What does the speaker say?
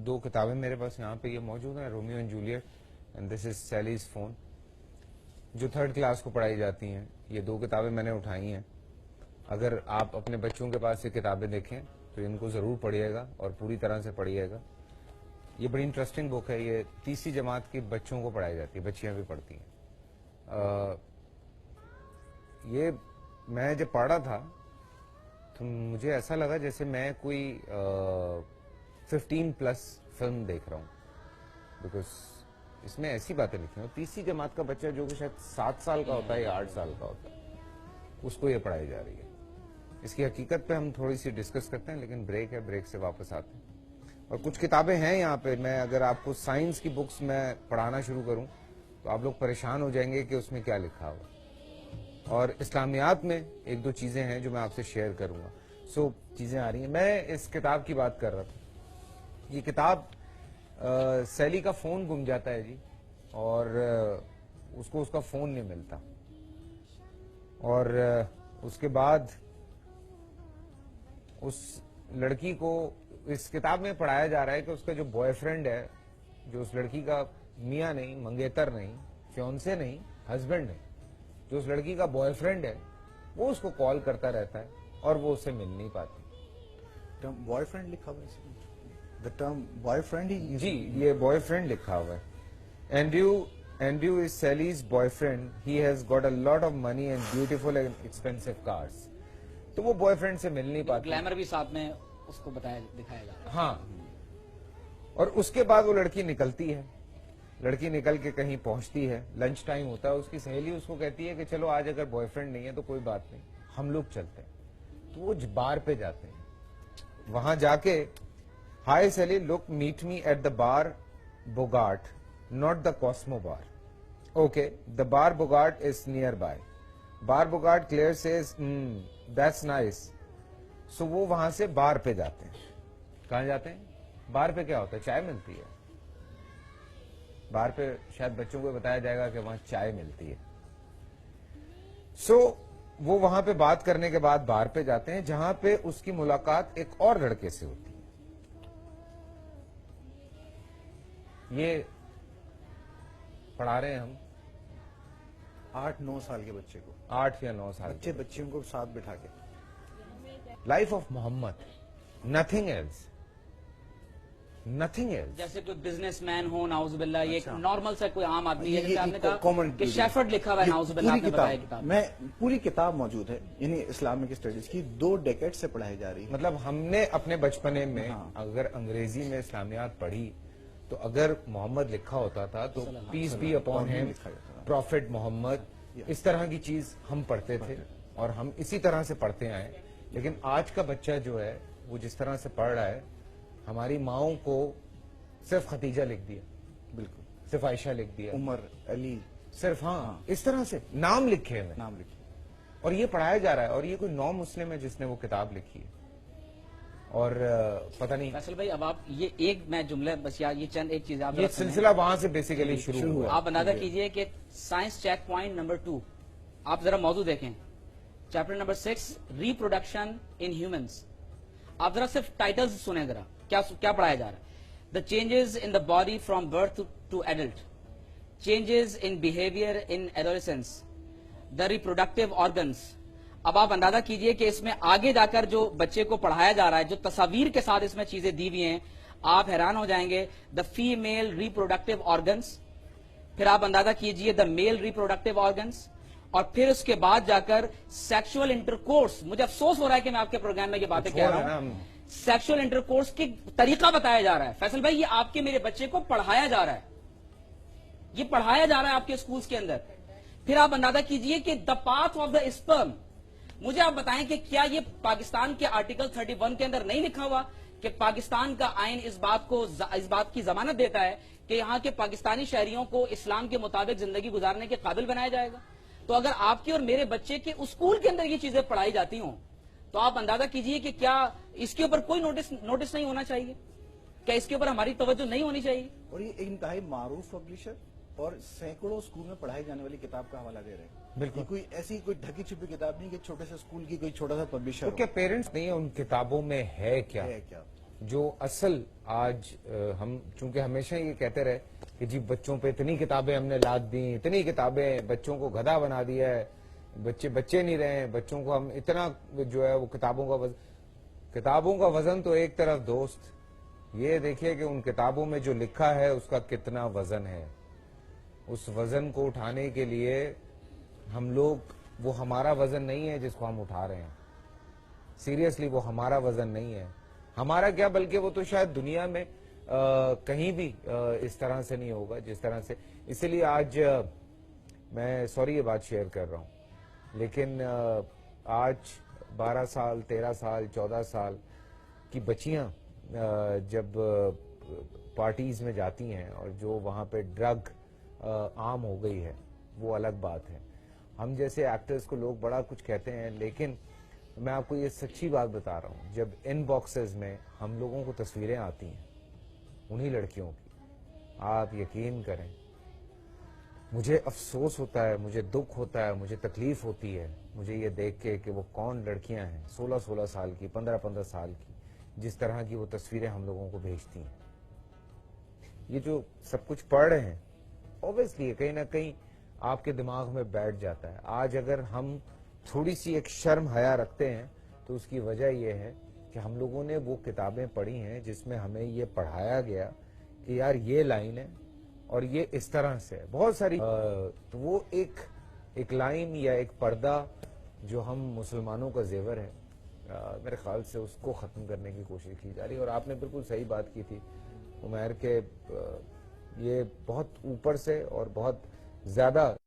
دو کتابیں میرے پاس یہاں پہ یہ موجود ہیں, Romeo and Juliet and this is Sally's phone, جو 3rd کلاس کو پڑھائی جاتی ہیں. یہ 2 کتابیں میں نے اٹھائی ہیں. اگر آپ اپنے بچوں کے پاس یہ کتابیں دیکھیں تو ان کو ضرور پڑھیے گا اور پوری طرح سے پڑھیے گا. یہ بڑی انٹرسٹنگ بک ہے. یہ 3ری جماعت کی بچوں کو پڑھائی جاتی ہے, بچیاں بھی پڑھتی ہیں. یہ میں جب پڑھ رہا تھا تو مجھے ایسا لگا جیسے میں کوئی 15+ فلم دیکھ رہا ہوں, بیکاز اس میں ایسی باتیں لکھی ہیں. 3ری جماعت کا بچہ جو کہ شاید 7 سال کا ہوتا ہے یا 8 سال کا ہوتا ہے, اس کو یہ پڑھائی جا رہی ہے. اس کی حقیقت پہ ہم تھوڑی سی ڈسکس کرتے ہیں, لیکن بریک ہے, بریک سے واپس آتے ہیں. اور کچھ کتابیں ہیں یہاں پہ, میں اگر آپ کو سائنس کی بکس میں پڑھانا شروع کروں تو آپ لوگ پریشان ہو جائیں گے کہ اس میں کیا لکھا ہوا. اور اسلامیات میں 1-2 چیزیں ہیں جو میں آپ سے شیئر کروں گا. سو چیزیں آ رہی ہیں. میں اس کتاب کی بات کر رہا تھا. یہ کتاب سیلی کا فون گم جاتا ہے جی, اور اس کو اس کا فون نہیں ملتا, اور اس کے بعد اس لڑکی کو اس کتاب میں پڑھایا جا رہا ہے کہ اس کا جو بوائے فرینڈ ہے, جو اس لڑکی کا میاں نہیں, منگیتر نہیں, فیونسے نہیں, ہسبینڈ نہیں, جو اس لڑکی کا بوائے فرینڈ ہے, وہ اس کو کال کرتا رہتا ہے اور وہ اس سے مل نہیں پاتی. ٹرم بوائے فرینڈ لکھا ہوا ہے, the term boyfriend he, جی یہ بوائے فرینڈ لکھا ہوا ہے. Andrew is Sally's boyfriend. He has got a lot of money and beautiful and expensive cars. تو وہ بوائے فرینڈ سے مل نہیں پاتی. گلیمر بھی ساتھ میں اس کو دکھایا جا رہا ہے. ہاں, اور اس کے بعد وہ لڑکی نکلتی ہے. لڑکی نکل کے کہیں پہنچتی ہے, لنچ ٹائم ہوتا ہے, اس کی سہیلی اس کو کہتی ہے کہ چلو آج اگر بوائے فرینڈ نہیں ہے تو کوئی بات نہیں, ہم لوگ چلتے ہیں. تو وہ بار پہ جاتے ہیں. وہاں جا کے, hi Sally, look meet me at the bar Bogart, not the Cosmo bar. Okay, the bar Bogart is nearby. Bar Bogart Claire says that's nice. So وہ وہاں سے بار پہ جاتے ہیں. کہاں جاتے ہیں؟ بار پہ کیا ہوتا ہے؟ چائے ملتی ہے. بار پہ شاید بچوں کو بتایا جائے گا کہ وہاں چائے ملتی ہے. سو وہ وہاں پہ بات کرنے کے بعد بار پہ جاتے ہیں, جہاں پہ اس کی ملاقات ایک اور لڑکے سے ہوتی ہے. یہ پڑھا رہے ہیں ہم 8-9 سال کے بچے کو, 8 یا 9 سال بچوں کو ساتھ بٹھا کے. Life of Muhammad, nothing else, nothing else. جیسے کوئی بزنس مین ہو, ناؤز باللہ, یہ ایک نارمل سا کوئی عام آدمی ہے, یہ جیسے آپ نے کہا common کہ شیفرڈ لکھا ہوا ہے, ناؤز باللہ, آپ نے بتایا کتاب میں پوری کتاب موجود ہے, یعنی اسلامک اسٹڈیز کی 2 ڈیکیڈ سے پڑھائی جا رہی ہے. مطلب ہم نے اپنے بچپنے میں اگر انگریزی میں اسلامیات پڑھی تو اگر محمد لکھا ہوتا تھا تو peace be upon him, prophet Muhammad, اس طرح کی چیز ہم پڑھتے تھے اور ہم اسی طرح سے پڑھتے آئے. لیکن آج کا بچہ جو ہے وہ جس طرح سے پڑھ رہا ہے, ہماری ماؤں کو صرف ختیجہ لکھ دیا, بالکل, صرف عائشہ لکھ دیا, عمر, علی, صرف ہاں اس طرح سے نام لکھے ہوئے, نام لکھے, اور یہ پڑھایا جا رہا ہے. اور یہ کوئی نو مسلم ہے جس نے وہ کتاب لکھی ہے, اور پتہ نہیں. فیصل بھائی, اب آپ یہ ایک میں جملہ بس, یہ چند ایک چیز آپ یہ سلسلہ وہاں سے بیسیکلی شروع ہوا. آپ اندازہ کیجئے کہ سائنس چیک پوائنٹ نمبر 2, آپ ذرا موضوع دیکھیں, chapter number 6, reproduction in humans. آپ ذرا صرف ٹائٹلز سنیں, ذرا کیا پڑھایا جا رہا ہے. The changes in the body from birth to adult, changes in behaviour in adolescence, the reproductive organs. اب آپ اندازہ کیجئے کہ اس میں آگے جا کر جو بچے کو پڑھایا جا رہا ہے, جو تصاویر کے ساتھ اس میں چیزیں دی ہوئی ہیں, آپ حیران ہو جائیں گے. دا فیمیل ریپروڈکٹیو آرگنس, پھر آپ اندازہ کیجئے دا میل ریپروڈکٹیو آرگنس, اور پھر اس کے بعد جا کر سیکشل انٹرکورس. مجھے افسوس ہو رہا ہے کہ میں آپ کے پروگرام میں یہ باتیں کہہ رہا ہوں. سیکشل انٹرکورس کی طریقہ بتایا جا رہا ہے. فیصل بھائی, یہ آپ کے میرے بچے کو پڑھایا جا رہا ہے, یہ پڑھایا جا رہا ہے آپ کے اسکولز کے اندر. پھر آپ اندازہ کیجئے کہ the path of the sperm. مجھے آپ بتائیں کہ کیا یہ پاکستان کے آرٹیکل 31 کے اندر نہیں لکھا ہوا کہ پاکستان کا آئین اس بات کی ضمانت دیتا ہے کہ یہاں کے پاکستانی شہریوں کو اسلام کے مطابق زندگی گزارنے کے قابل بنایا جائے گا. تو اگر آپ کے اور میرے بچے کے اسکول کے اندر یہ چیزیں پڑھائی جاتی ہوں تو آپ اندازہ کیجئے کہ کیا اس کے اوپر کوئی نوٹس نہیں ہونا چاہیے, کیا اس کے اوپر ہماری توجہ نہیں ہونی چاہیے. اور یہ انتہائی معروف پبلشر اور سینکڑوں اسکول میں پڑھائی جانے والی کتاب کا حوالہ دے رہے ہیں. بالکل, کوئی ایسی کوئی ڈھکی چھپی کتاب نہیں کہ چھوٹے سے اسکول کی کوئی چھوٹا سا پبلشر. کیا پیرنٹس نہیں, ان کتابوں میں ہے کیا, جو اصل آج ہم چونکہ ہمیشہ یہ کہتے رہے کہ جی بچوں پہ اتنی کتابیں ہم نے لاد دی، اتنی کتابیں، بچوں کو گدھا بنا دیا ہے، بچے نہیں رہے ہیں، بچوں کو ہم اتنا جو ہے وہ کتابوں کا وزن تو ایک طرف دوست، یہ دیکھیے کہ ان کتابوں میں جو لکھا ہے اس کا کتنا وزن ہے. اس وزن کو اٹھانے کے لیے ہم لوگ، وہ ہمارا وزن نہیں ہے جس کو ہم اٹھا رہے ہیں، سیریسلی وہ ہمارا وزن نہیں ہے. ہمارا کیا بلکہ وہ تو شاید دنیا میں کہیں بھی اس طرح سے نہیں ہوگا جس طرح سے. اسی لیے آج میں سوری یہ بات شیئر کر رہا ہوں، لیکن آج 12 سال 13 سال 14 سال کی بچیاں جب پارٹیز میں جاتی ہیں اور جو وہاں پہ ڈرگ عام ہو گئی ہے وہ الگ بات ہے. ہم جیسے ایکٹرز کو لوگ بڑا کچھ کہتے ہیں، لیکن میں آپ کو یہ سچی بات بتا رہا ہوں، جب ان باکسز میں ہم لوگوں کو تصویریں آتی ہیں انہی لڑکیوں کی، آپ یقین کریں مجھے افسوس ہوتا ہے، مجھے دکھ ہوتا ہے، مجھے تکلیف ہوتی ہے مجھے یہ دیکھ کے کہ وہ کون لڑکیاں ہیں 16 سال کی، 15 سال کی، جس طرح کی وہ تصویریں ہم لوگوں کو بھیجتی ہیں. یہ جو سب کچھ پڑھ رہے ہیں اوبیسلی کہیں نہ کہیں آپ کے دماغ میں بیٹھ جاتا ہے. آج اگر ہم تھوڑی سی ایک شرم حیا رکھتے ہیں تو اس کی وجہ یہ ہے کہ ہم لوگوں نے وہ کتابیں پڑھی ہیں جس میں ہمیں یہ پڑھایا گیا کہ یار یہ لائن ہے اور یہ اس طرح سے ہے. بہت ساری تو وہ ایک لائن یا ایک پردہ جو ہم مسلمانوں کا زیور ہے، میرے خیال سے اس کو ختم کرنے کی کوشش کی جا رہی ہے. اور آپ نے بالکل صحیح بات کی تھی عمیر کہ یہ بہت اوپر سے اور بہت زیادہ